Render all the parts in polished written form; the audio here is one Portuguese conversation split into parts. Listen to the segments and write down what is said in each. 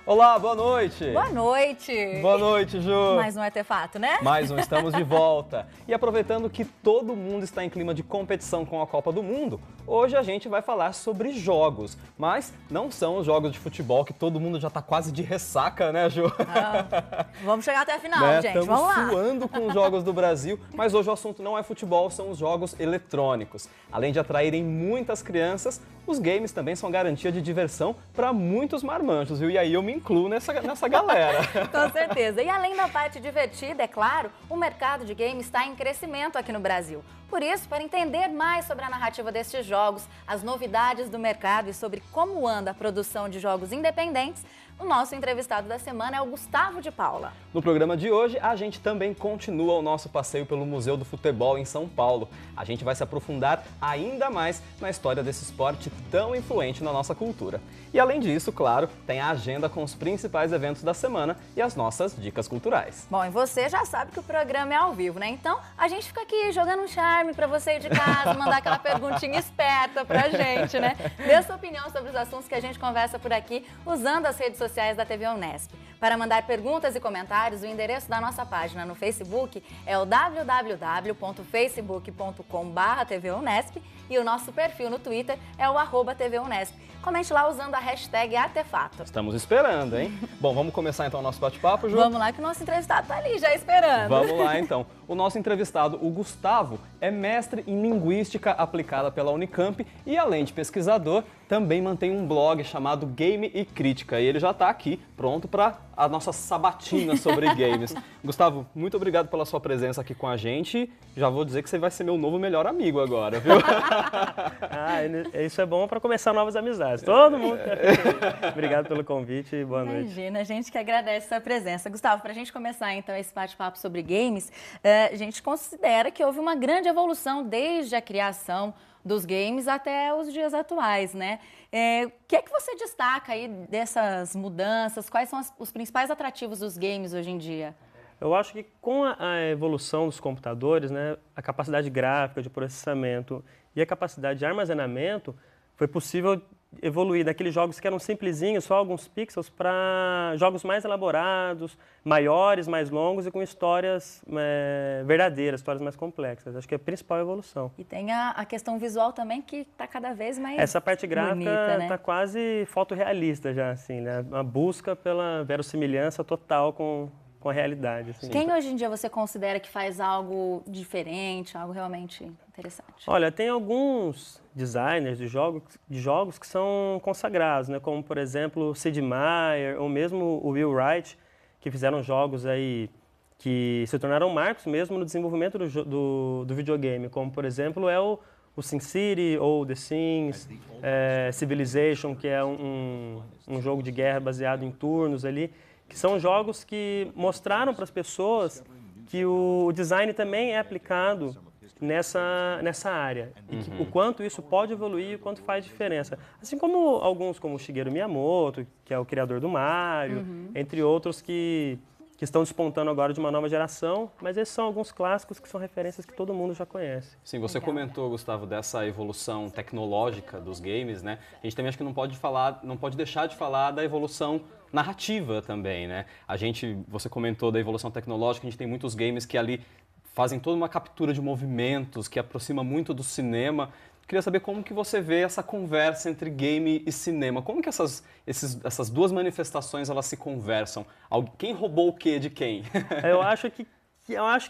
Olá, boa noite! Boa noite! Boa noite, Ju! Mais um artefato, né? Mais um, estamos de volta. E aproveitando que todo mundo está em clima de competição com a Copa do Mundo, hoje a gente vai falar sobre jogos. Mas não são os jogos de futebol que todo mundo já está quase de ressaca, né, Ju? Vamos chegar até a final, gente. Vamos lá! Estamos suando com os jogos do Brasil, mas hoje o assunto não é futebol, são os jogos eletrônicos. Além de atraírem muitas crianças, os games também são garantia de diversão para muitos marmanjos, viu? E aí eu me incluo nessa galera. Com certeza. E além da parte divertida, é claro, o mercado de games está em crescimento aqui no Brasil. Por isso, para entender mais sobre a narrativa destes jogos, as novidades do mercado e sobre como anda a produção de jogos independentes, o nosso entrevistado da semana é o Gustavo de Paula. No programa de hoje, a gente também continua o nosso passeio pelo Museu do Futebol em São Paulo. A gente vai se aprofundar ainda mais na história desse esporte tão influente na nossa cultura. E além disso, claro, tem a agenda com os principais eventos da semana e as nossas dicas culturais. Bom, e você já sabe que o programa é ao vivo, né? Então, a gente fica aqui jogando um charme para você ir de casa, mandar aquela perguntinha esperta pra gente, né? Dê sua opinião sobre os assuntos que a gente conversa por aqui usando as redes sociais da TV Unesp. Para mandar perguntas e comentários, o endereço da nossa página no Facebook é o www.facebook.com/TV Unesp e o nosso perfil no Twitter é o @TV Unesp. Comente lá usando a hashtag Artefato. Estamos esperando, hein? Bom, vamos começar então o nosso bate-papo, Ju? Vamos lá que o nosso entrevistado tá ali já esperando. Vamos lá então. O nosso entrevistado, o Gustavo, é mestre em Linguística aplicada pela Unicamp e, além de pesquisador, também mantém um blog chamado Game e Crítica. E ele já está aqui, pronto para a nossa sabatina sobre games. Gustavo, muito obrigado pela sua presença aqui com a gente. Já vou dizer que você vai ser meu novo melhor amigo agora, viu? Isso é bom para começar novas amizades. Todo mundo. Obrigado pelo convite e boa noite. Imagina, a gente que agradece a sua presença. Gustavo, para a gente começar então esse bate-papo sobre games, a gente considera que houve uma grande evolução desde a criação dos games até os dias atuais, né? O que é que você destaca aí dessas mudanças? Quais são os principais atrativos dos games hoje em dia? Eu acho que com a evolução dos computadores, né, a capacidade gráfica de processamento e a capacidade de armazenamento, foi possível evoluir daqueles jogos que eram simplesinhos, só alguns pixels, para jogos mais elaborados, maiores, mais longos e com histórias verdadeiras, histórias mais complexas. Acho que é a principal evolução. E tem a questão visual também, que está cada vez mais Essa parte gráfica bonita, né? Tá quase fotorrealista já, assim, né? Uma busca pela verossimilhança total com a realidade. Assim. Quem hoje em dia você considera que faz algo diferente, algo realmente interessante? Olha, tem alguns designers de jogos que são consagrados, né? Como, por exemplo, o Sid Meier ou mesmo o Will Wright, que fizeram jogos aí que se tornaram marcos mesmo no desenvolvimento do videogame, como, por exemplo, é o SimCity ou The Sims, Civilization, que é um jogo de guerra baseado em turnos ali, que são jogos que mostraram para as pessoas que o design também é aplicado nessa área. E que, o quanto isso pode evoluir e o quanto faz diferença. Assim como alguns, como o Shigeru Miyamoto, que é o criador do Mario, entre outros que estão despontando agora de uma nova geração, mas esses são alguns clássicos que são referências que todo mundo já conhece. Sim, você comentou, Gustavo, dessa evolução tecnológica dos games, né? A gente também acho que não pode deixar de falar da evolução narrativa também, né? Você comentou da evolução tecnológica, a gente tem muitos games que ali fazem toda uma captura de movimentos, que aproxima muito do cinema. Queria saber como que você vê essa conversa entre game e cinema. Como que essas duas manifestações elas se conversam? Quem roubou o quê de quem? Eu acho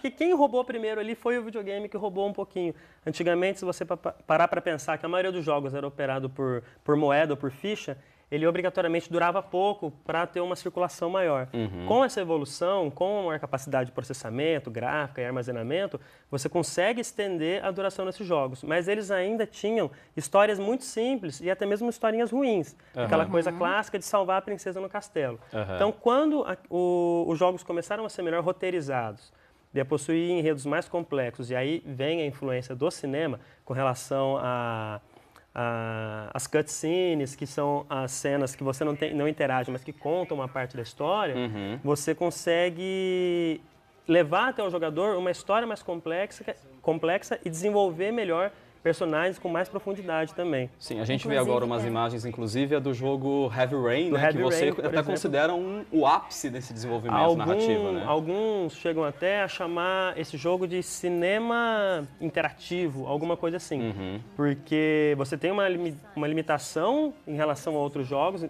que quem roubou primeiro ali foi o videogame que roubou um pouquinho. Antigamente, se você parar para pensar que a maioria dos jogos era operado por moeda ou por ficha, ele obrigatoriamente durava pouco para ter uma circulação maior. Com essa evolução, com a capacidade de processamento, gráfica e armazenamento, você consegue estender a duração desses jogos. Mas eles ainda tinham histórias muito simples e até mesmo historinhas ruins. Aquela coisa clássica de salvar a princesa no castelo. Então, quando os jogos começaram a ser melhor roteirizados, de possuir enredos mais complexos, e aí vem a influência do cinema com relação as cutscenes, que são as cenas que você não interage, mas que contam uma parte da história, você consegue levar até o jogador uma história mais complexa e desenvolver melhor personagens com mais profundidade também. Sim, a gente vê Inclusive, agora umas imagens, inclusive, a do jogo Heavy Rain, né, que você até considera o ápice desse desenvolvimento narrativo, né? Alguns chegam até a chamar esse jogo de cinema interativo, alguma coisa assim. Porque você tem uma limitação em relação a outros jogos,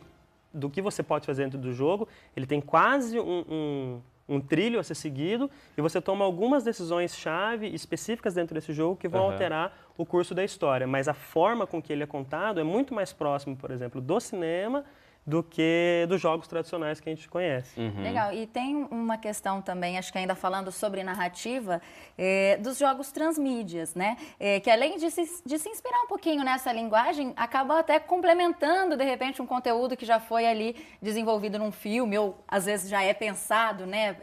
do que você pode fazer dentro do jogo. Ele tem quase um trilho a ser seguido e você toma algumas decisões-chave específicas dentro desse jogo que vão alterar o curso da história. Mas a forma com que ele é contado é muito mais próximo, por exemplo, do cinema do que dos jogos tradicionais que a gente conhece. Legal. E tem uma questão também, acho que ainda falando sobre narrativa, dos jogos transmídias, né? Que além de se inspirar um pouquinho nessa linguagem, acaba até complementando, de repente, um conteúdo que já foi ali desenvolvido num filme ou, às vezes, já é pensado, né,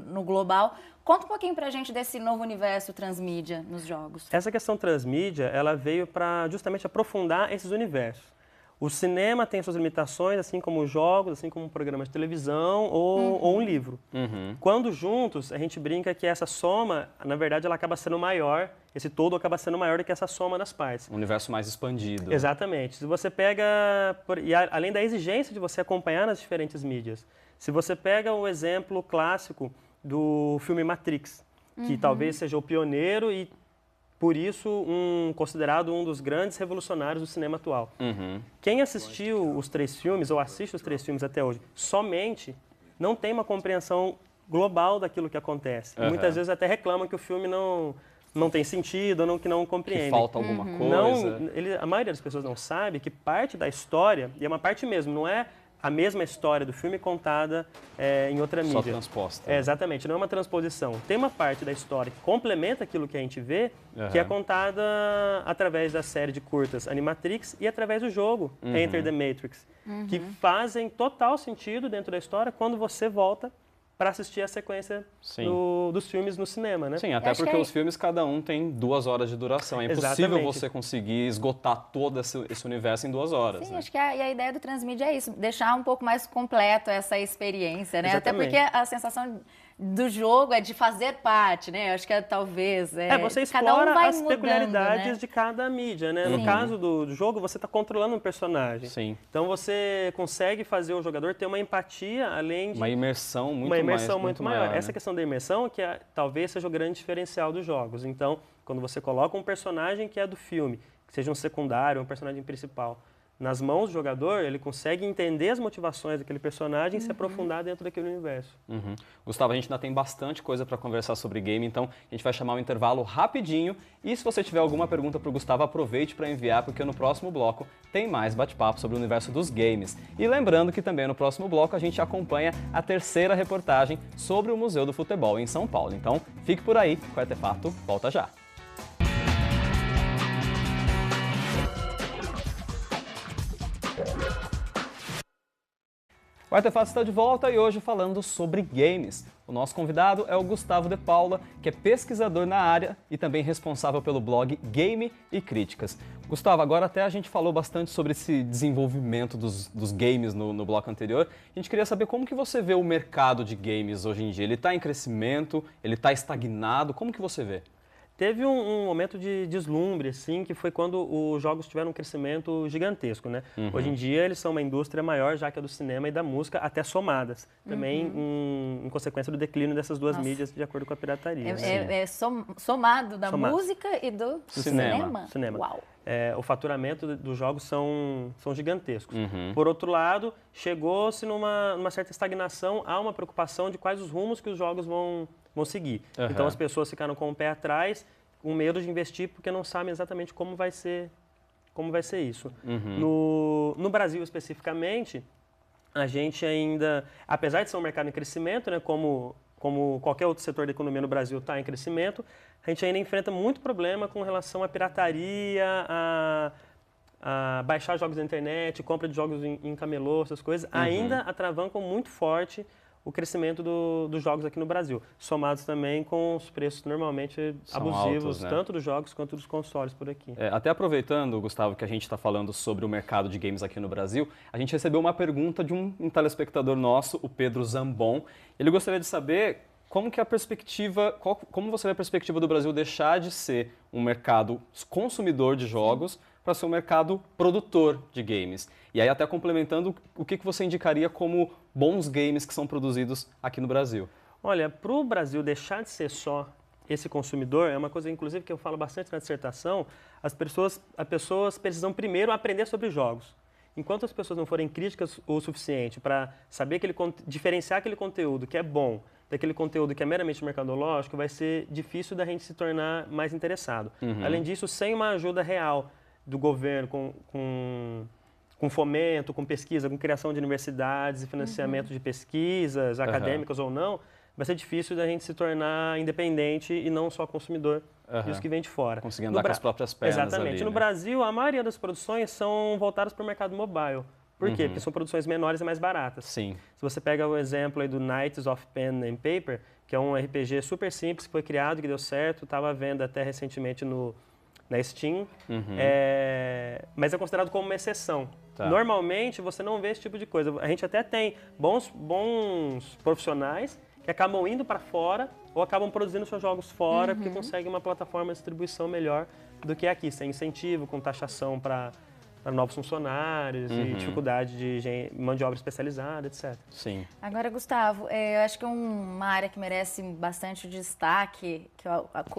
no global. Conta um pouquinho pra gente desse novo universo transmídia nos jogos. Essa questão transmídia, ela veio para justamente aprofundar esses universos. O cinema tem suas limitações, assim como os jogos, assim como um programa de televisão ou um livro. Quando juntos, a gente brinca que essa soma, na verdade, ela acaba sendo maior, esse todo acaba sendo maior do que essa soma das partes. Um universo mais expandido. Exatamente. Se você pega, além da exigência de você acompanhar nas diferentes mídias, se você pega o exemplo clássico do filme Matrix, que talvez seja o pioneiro e por isso, considerado um dos grandes revolucionários do cinema atual. Quem assistiu os 3 filmes, ou assiste os 3 filmes até hoje, somente não tem uma compreensão global daquilo que acontece. E muitas vezes até reclamam que o filme não tem sentido, ou que não compreende. Que falta alguma coisa. A maioria das pessoas não sabe que parte da história, e é uma parte mesmo, não é a mesma história do filme contada em outra mídia. Só transposta. Exatamente, não é uma transposição. Tem uma parte da história que complementa aquilo que a gente vê, que é contada através da série de curtas Animatrix e através do jogo Enter the Matrix, que fazem total sentido dentro da história quando você volta para assistir a sequência dos filmes no cinema, né? Sim, até porque os filmes, cada um tem 2 horas de duração. É impossível você conseguir esgotar todo esse universo em 2 horas. Sim, né? acho que a ideia do transmídia é isso, deixar um pouco mais completo essa experiência, né? Exatamente. Até porque a sensação do jogo é de fazer parte, né? Eu acho que talvez... você explora cada um vai as mudando, peculiaridades, né, de cada mídia, né? No caso do jogo, você está controlando um personagem. Sim. Então você consegue fazer o jogador ter uma empatia, além de... Uma imersão muito maior. Né? Essa questão da imersão que talvez seja o grande diferencial dos jogos. Então, quando você coloca um personagem que é do filme, que seja um secundário, um personagem principal, nas mãos do jogador, ele consegue entender as motivações daquele personagem e se aprofundar dentro daquele universo. Gustavo, a gente ainda tem bastante coisa para conversar sobre game, então a gente vai chamar um intervalo rapidinho. E se você tiver alguma pergunta para o Gustavo, aproveite para enviar, porque no próximo bloco tem mais bate-papo sobre o universo dos games. E lembrando que também no próximo bloco a gente acompanha a 3ª reportagem sobre o Museu do Futebol em São Paulo. Então fique por aí, o Artefato volta já. O Artefato está de volta e hoje falando sobre games. O nosso convidado é o Gustavo de Paula, que é pesquisador na área e também responsável pelo blog Game e Críticas. Gustavo, agora até a gente falou bastante sobre esse desenvolvimento dos games no bloco anterior. A gente queria saber como que você vê o mercado de games hoje em dia. Ele está em crescimento? Ele está estagnado? Como que você vê? Teve um momento de deslumbre, assim, que foi quando os jogos tiveram um crescimento gigantesco, né? Hoje em dia eles são uma indústria maior, já que a do cinema e da música, até somadas. Também em consequência do declínio dessas duas mídias, de acordo com a pirataria. Somado da música e do cinema? Cinema. Uau! O faturamento dos jogos são gigantescos. Por outro lado, chegou-se numa certa estagnação, há uma preocupação de quais os rumos que os jogos vão seguir. Então as pessoas ficaram com o pé atrás, com medo de investir, porque não sabem exatamente como vai ser isso. No Brasil especificamente, a gente ainda, apesar de ser um mercado em crescimento, né, como qualquer outro setor da economia no Brasil está em crescimento, a gente ainda enfrenta muito problema com relação à pirataria, a baixar jogos da internet, compra de jogos em camelô, essas coisas, ainda atravancam muito forte o crescimento dos jogos aqui no Brasil, somados também com os preços normalmente abusivos, altos, né? Tanto dos jogos quanto dos consoles por aqui. Até aproveitando, Gustavo, que a gente está falando sobre o mercado de games aqui no Brasil, a gente recebeu uma pergunta de um telespectador nosso, o Pedro Zambon. Ele gostaria de saber como que a perspectiva, como você vê a perspectiva do Brasil deixar de ser um mercado consumidor de jogos para ser um mercado produtor de games? E aí até complementando, o que você indicaria como bons games que são produzidos aqui no Brasil? Olha, para o Brasil deixar de ser só esse consumidor, é uma coisa, inclusive, que eu falo bastante na dissertação, as pessoas precisam primeiro aprender sobre jogos. Enquanto as pessoas não forem críticas o suficiente para saber diferenciar aquele conteúdo que é bom daquele conteúdo que é meramente mercadológico, vai ser difícil da gente se tornar mais interessado. Além disso, sem uma ajuda real do governo, com fomento, com pesquisa, com criação de universidades e financiamento de pesquisas, acadêmicas ou não, vai ser difícil da gente se tornar independente e não só consumidor disso que vem de fora. Conseguindo andar com as próprias pernas. Exatamente. Ali, no né? Brasil, a maioria das produções são voltadas para o mercado mobile. Por quê? Porque são produções menores e mais baratas. Sim. Se você pega o exemplo aí do Knights of Pen and Paper, que é um RPG super simples, que foi criado, que deu certo, estava à venda até recentemente na Steam, mas é considerado como uma exceção. Tá. Normalmente, você não vê esse tipo de coisa. A gente até tem bons profissionais que acabam indo para fora ou acabam produzindo seus jogos fora porque conseguem uma plataforma de distribuição melhor do que aqui, sem incentivo, com taxação para novos funcionários e dificuldade de mão de obra especializada, etc. Sim. Agora, Gustavo, eu acho que uma área que merece bastante destaque,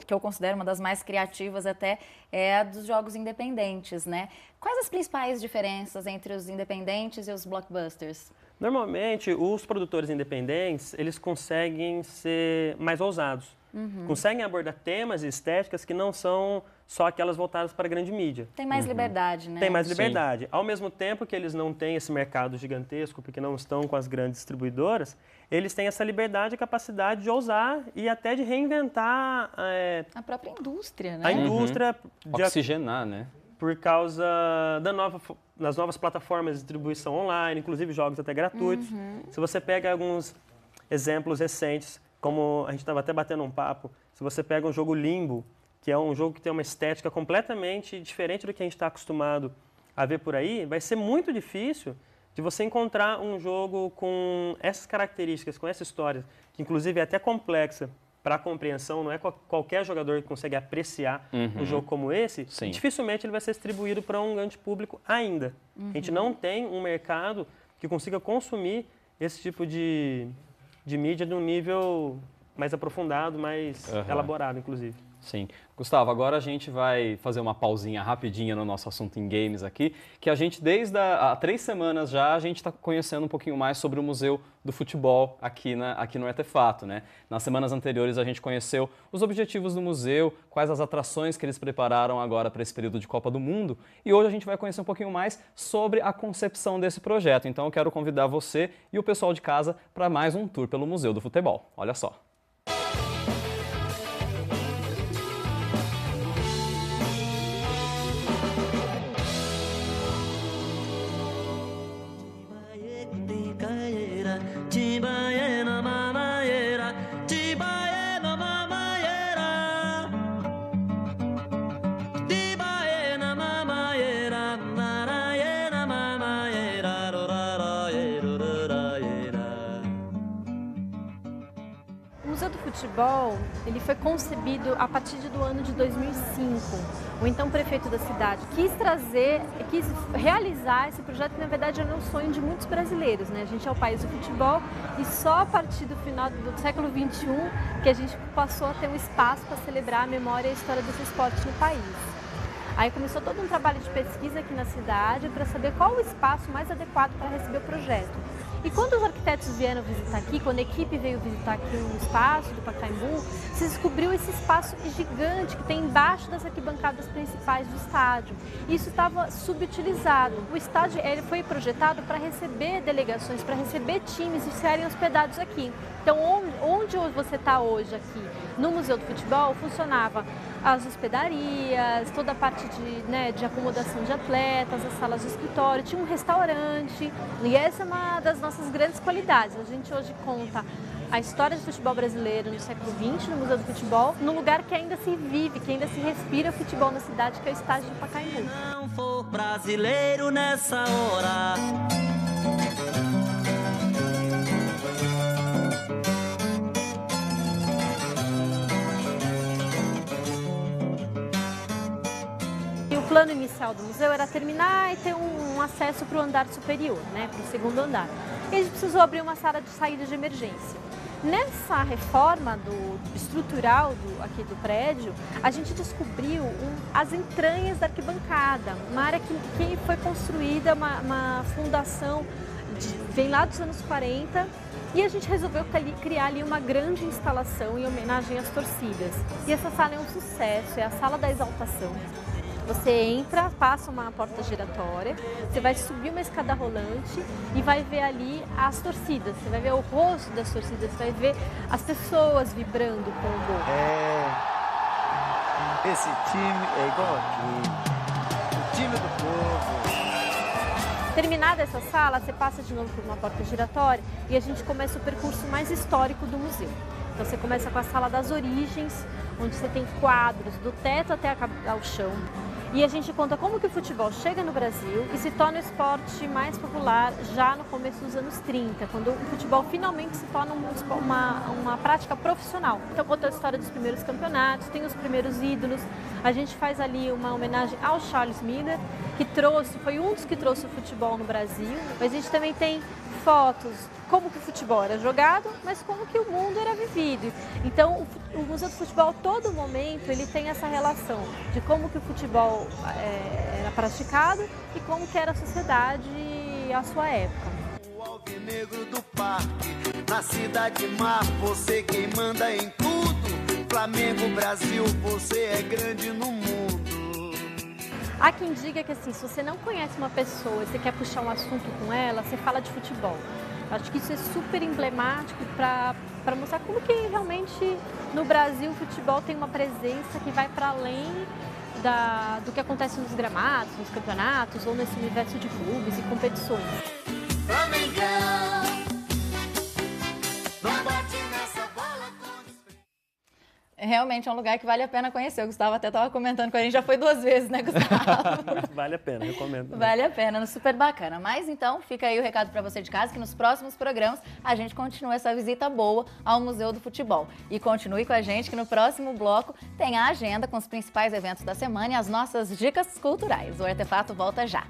que eu considero uma das mais criativas até, é a dos jogos independentes, né? Quais as principais diferenças entre os independentes e os blockbusters? Normalmente, os produtores independentes, eles conseguem ser mais ousados. Conseguem abordar temas e estéticas que não são só aquelas voltadas para a grande mídia. Tem mais liberdade, né? Tem mais liberdade. Ao mesmo tempo que eles não têm esse mercado gigantesco, porque não estão com as grandes distribuidoras, eles têm essa liberdade e capacidade de ousar e até de reinventar a própria indústria, né? a indústria Oxigenar, né? por causa das novas plataformas de distribuição online, inclusive jogos até gratuitos. Se você pega alguns exemplos recentes, como a gente estava até batendo um papo, se você pega um jogo Limbo, que é um jogo que tem uma estética completamente diferente do que a gente está acostumado a ver por aí, vai ser muito difícil de você encontrar um jogo com essas características, com essa história, que inclusive é até complexa para a compreensão, não é qualquer jogador que consegue apreciar um jogo como esse, dificilmente ele vai ser distribuído para um grande público ainda. A gente não tem um mercado que consiga consumir esse tipo de mídia de um nível mais aprofundado, mais elaborado, inclusive. Sim. Gustavo, agora a gente vai fazer uma pausinha rapidinha no nosso assunto em games aqui, que a gente, desde há 3 semanas já, a gente está conhecendo um pouquinho mais sobre o Museu do Futebol aqui no Artefato, né? Nas semanas anteriores a gente conheceu os objetivos do museu, quais as atrações que eles prepararam agora para esse período de Copa do Mundo, e hoje a gente vai conhecer um pouquinho mais sobre a concepção desse projeto. Então eu quero convidar você e o pessoal de casa para mais um tour pelo Museu do Futebol. Olha só. O Museu do Futebol, ele foi concebido a partir do ano de 2005. O então prefeito da cidade quis realizar esse projeto, que na verdade era um sonho de muitos brasileiros, né? A gente é o país do futebol e só a partir do final do século XXI que a gente passou a ter um espaço para celebrar a memória e a história desse esporte no país. Aí começou todo um trabalho de pesquisa aqui na cidade para saber qual o espaço mais adequado para receber o projeto. E quando os arquitetos vieram visitar aqui, quando a equipe veio visitar aqui o espaço do Pacaembu, se descobriu esse espaço gigante que tem embaixo das arquibancadas principais do estádio. Isso estava subutilizado. O estádio ele foi projetado para receber delegações, para receber times e serem hospedados aqui. Então, onde você está hoje aqui, no Museu do Futebol, funcionava as hospedarias, toda a parte de acomodação de atletas, as salas de escritório, tinha um restaurante. E essa é uma das nossas grandes qualidades. A gente hoje conta a história do futebol brasileiro no século XX, no Museu do Futebol, num lugar que ainda se vive, que ainda se respira futebol na cidade, que é o estádio do Pacaembu. Não for brasileiro nessa hora. inicial do museu era terminar e ter um acesso para o andar superior, né, para o segundo andar. E a gente precisou abrir uma sala de saída de emergência. Nessa reforma estrutural aqui do prédio, a gente descobriu as entranhas da arquibancada, uma área que foi construída, uma fundação, vem lá dos anos 40, e a gente resolveu criar ali uma grande instalação em homenagem às torcidas. E essa sala é um sucesso, é a sala da exaltação. Você entra, passa uma porta giratória, você vai subir uma escada rolante e vai ver ali as torcidas. Você vai ver o rosto das torcidas, você vai ver as pessoas vibrando com o gol. Esse time é igual aqui, o time do povo. Terminada essa sala, você passa de novo por uma porta giratória e a gente começa o percurso mais histórico do museu. Então você começa com a sala das origens, onde você tem quadros do teto até ao chão. E a gente conta como que o futebol chega no Brasil e se torna o esporte mais popular já no começo dos anos 30, quando o futebol finalmente se torna uma prática profissional. Então conta a história dos primeiros campeonatos, tem os primeiros ídolos. A gente faz ali uma homenagem ao Charles Miller, foi um dos que trouxe o futebol no Brasil. Mas a gente também tem fotos, como que o futebol era jogado, mas como que o mundo era vivido. Então, o Museu do Futebol, a todo momento, ele tem essa relação de como que o futebol era praticado e como que era a sociedade à sua época. O alvinegro do parque, na cidade mar, você quem manda em tudo. Flamengo, Brasil, você é grande no mundo. Há quem diga que assim, se você não conhece uma pessoa e você quer puxar um assunto com ela, você fala de futebol. Eu acho que isso é super emblemático para mostrar como que realmente no Brasil o futebol tem uma presença que vai para além do que acontece nos gramados, nos campeonatos ou nesse universo de clubes e competições. Realmente é um lugar que vale a pena conhecer. O Gustavo até estava comentando com a gente, já foi 2 vezes, né, Gustavo? Vale a pena, recomendo. Vale a pena, super bacana. Mas então, fica aí o recado para você de casa, que nos próximos programas a gente continua essa visita boa ao Museu do Futebol. E continue com a gente que no próximo bloco tem a agenda com os principais eventos da semana e as nossas dicas culturais. O Artefato volta já.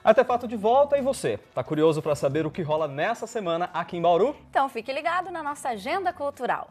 Artefato de volta, e você? Tá curioso para saber o que rola nessa semana aqui em Bauru? Então fique ligado na nossa agenda cultural.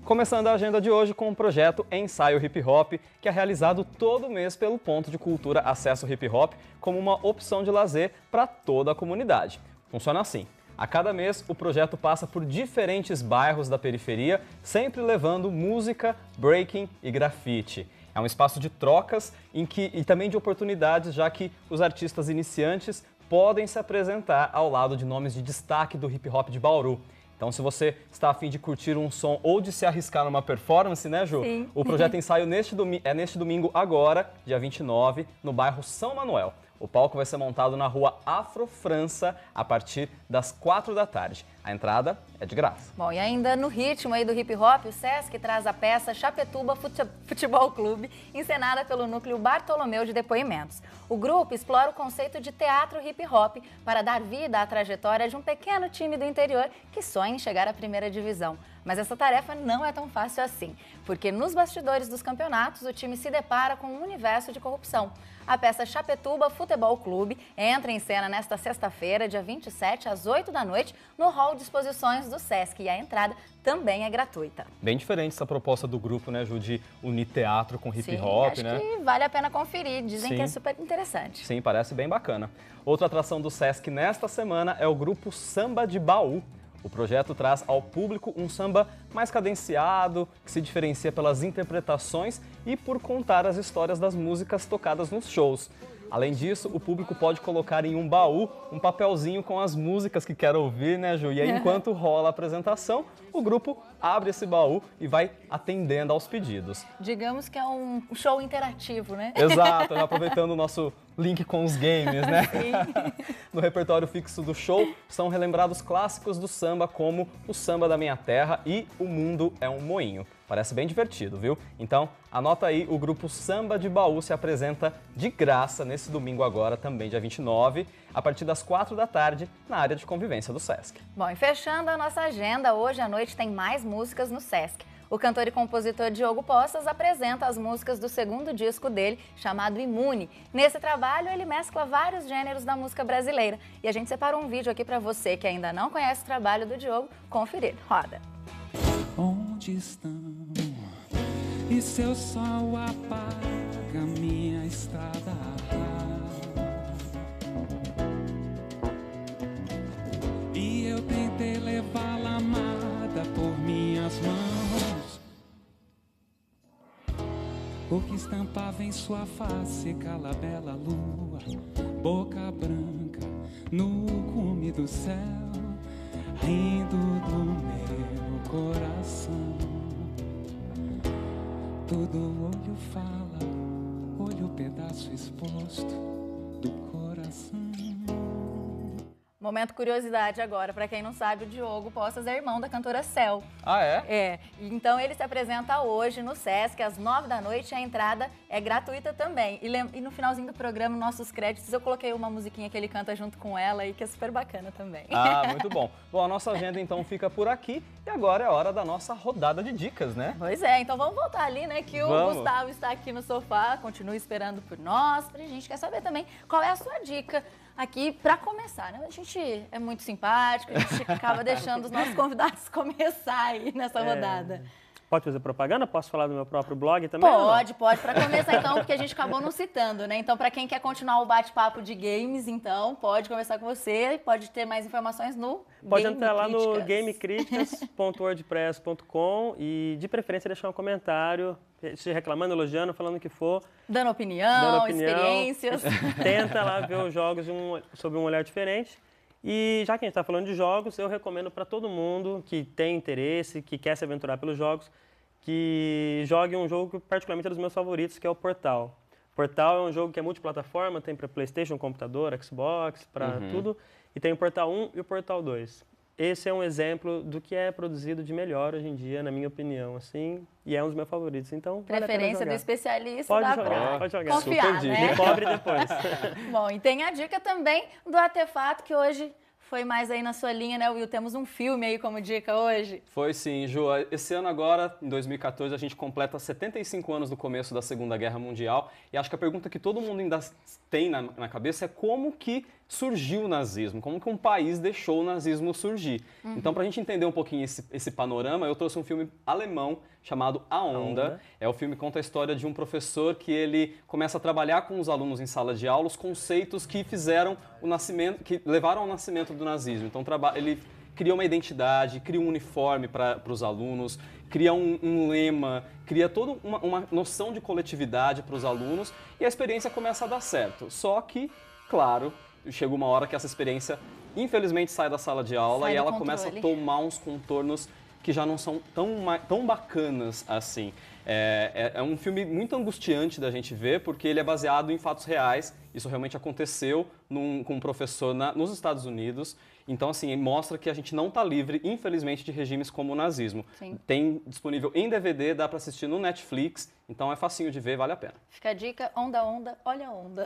Começando a agenda de hoje com o projeto Ensaio Hip Hop, que é realizado todo mês pelo Ponto de Cultura Acesso Hip Hop como uma opção de lazer para toda a comunidade. Funciona assim. A cada mês, o projeto passa por diferentes bairros da periferia, sempre levando música, breaking e grafite. É um espaço de trocas e também de oportunidades, já que os artistas iniciantes podem se apresentar ao lado de nomes de destaque do hip hop de Bauru. Então, se você está a fim de curtir um som ou de se arriscar numa performance, né, Ju? Sim. O projeto Ensaio é neste domingo agora, dia 29, no bairro São Manuel. O palco vai ser montado na rua Afro França a partir das 4 da tarde. A entrada é de graça. Bom, e ainda no ritmo aí do hip hop, o Sesc traz a peça Chapetuba Futebol Clube, encenada pelo Núcleo Bartolomeu de Depoimentos. O grupo explora o conceito de teatro hip hop para dar vida à trajetória de um pequeno time do interior que sonha em chegar à primeira divisão. Mas essa tarefa não é tão fácil assim, porque nos bastidores dos campeonatos o time se depara com um universo de corrupção. A peça Chapetuba Futebol Clube entra em cena nesta sexta-feira, dia 27, às 8 da noite, no hall de exposições do Sesc, e a entrada também é gratuita. Bem diferente essa proposta do grupo, né, Ju, de unir teatro com hip hop, acho né? que vale a pena conferir, dizem Sim. que é super interessante. Sim, parece bem bacana. Outra atração do Sesc nesta semana é o grupo Samba de Baú. O projeto traz ao público um samba mais cadenciado, que se diferencia pelas interpretações e por contar as histórias das músicas tocadas nos shows. Além disso, o público pode colocar em um baú um papelzinho com as músicas que quer ouvir, né, Ju? E aí, enquanto rola a apresentação, o grupo abre esse baú e vai atendendo aos pedidos. Digamos que é um show interativo, né? Exato, aproveitando o nosso link com os games, né? No repertório fixo do show são relembrados clássicos do samba como o Samba da Minha Terra e O Mundo é um Moinho. Parece bem divertido, viu? Então, anota aí, o grupo Samba de Baú se apresenta de graça nesse domingo agora, também dia 29, a partir das 4 da tarde, na área de convivência do Sesc. Bom, e fechando a nossa agenda, hoje à noite tem mais músicas no Sesc. O cantor e compositor Diogo Poças apresenta as músicas do segundo disco dele, chamado Imune. Nesse trabalho, ele mescla vários gêneros da música brasileira. E a gente separou um vídeo aqui para você que ainda não conhece o trabalho do Diogo conferir. Roda! Onde estão? E seu sol apaga minha estrada. E eu tentei levá-la amada por minhas mãos, o que estampava em sua face aquela bela lua, boca branca no cume do céu, rindo do meu coração. Todo olho fala, olho pedaço exposto do coração. Momento curiosidade agora, para quem não sabe, o Diogo Poças é irmão da cantora Cel. Ah, é? É, então ele se apresenta hoje no Sesc, às 9 da noite, a entrada é gratuita também. E no finalzinho do programa, nossos créditos, eu coloquei uma musiquinha que ele canta junto com ela e que é super bacana também. Ah, muito bom. Bom, a nossa agenda então fica por aqui e agora é hora da nossa rodada de dicas, né? Pois é, então vamos voltar ali, né, que o Gustavo está aqui no sofá, continua esperando por nós, a gente quer saber também qual é a sua dica aqui para começar, né? A gente é muito simpático, a gente acaba deixando os nossos convidados começar aí nessa rodada. Pode fazer propaganda? Posso falar do meu próprio blog também? Pode. Para começar então, porque a gente acabou não citando, né? Então, para quem quer continuar o bate-papo de games, então, pode conversar com você, pode ter mais informações no Pode entrar lá no gamecriticas.wordpress.com e, de preferência, deixar um comentário, se reclamando, elogiando, falando o que for. Dando opinião, experiências. Tenta lá ver os jogos sob um olhar diferente. E já que a gente está falando de jogos, eu recomendo para todo mundo que tem interesse, que quer se aventurar pelos jogos, que jogue um jogo que particularmente é dos meus favoritos, que é o Portal. Portal é um jogo que é multiplataforma, tem para PlayStation, computador, Xbox, para tudo. E tem o Portal 1 e o Portal 2. Esse é um exemplo do que é produzido de melhor hoje em dia, na minha opinião, assim, e é um dos meus favoritos. Então, preferência do especialista, pode dá jogar, pra pode jogar. confiar, né? Me cobre depois. Bom, e tem a dica também do Artefato, que hoje foi mais aí na sua linha, né, Will? Temos um filme aí como dica hoje. Foi sim, Ju. Esse ano agora, em 2014, a gente completa 75 anos do começo da Segunda Guerra Mundial. E acho que a pergunta que todo mundo ainda tem na cabeça é como que surgiu o nazismo, como que um país deixou o nazismo surgir. Então, para a gente entender um pouquinho esse panorama, eu trouxe um filme alemão chamado A Onda. O filme conta a história de um professor que ele começa a trabalhar com os alunos em sala de aula os conceitos que fizeram o nascimento, que levaram ao nascimento do nazismo. Então, ele cria uma identidade, cria um uniforme para os alunos, cria um lema, cria toda uma noção de coletividade para os alunos e a experiência começa a dar certo. Só que, claro, chega uma hora que essa experiência, infelizmente, sai da sala de aula e ela começa a tomar uns contornos que já não são tão bacanas assim. É um filme muito angustiante da gente ver, porque ele é baseado em fatos reais. Isso realmente aconteceu com um professor nos Estados Unidos. Então, assim, mostra que a gente não está livre, infelizmente, de regimes como o nazismo. Sim. Tem disponível em DVD, dá para assistir no Netflix. Então, é facinho de ver, vale a pena. Fica a dica, onda, olha a onda.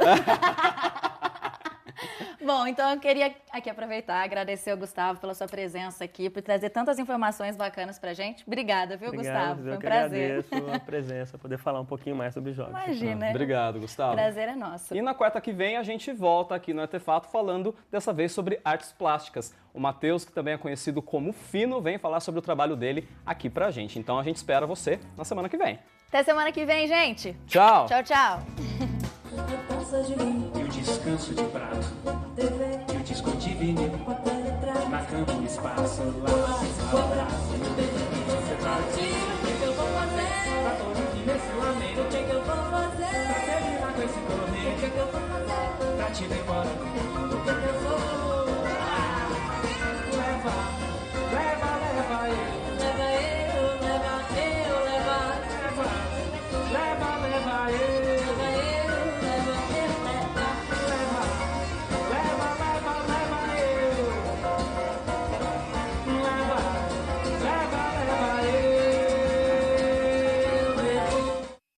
Bom, então eu queria aqui aproveitar, agradecer ao Gustavo pela sua presença aqui, por trazer tantas informações bacanas pra gente. Obrigada, viu, Gustavo? Foi um prazer. Eu que agradeço a presença, poder falar um pouquinho mais sobre jogos. Imagina. Obrigado, Gustavo. O prazer é nosso. E na quarta que vem a gente volta aqui no Artefato falando dessa vez sobre artes plásticas. O Matheus, que também é conhecido como Fino, vem falar sobre o trabalho dele aqui pra gente. Então a gente espera você na semana que vem. Até semana que vem, gente. Tchau. Tchau, tchau. E o descanso de prato, e o disco de vinil, na cama um espaço lá.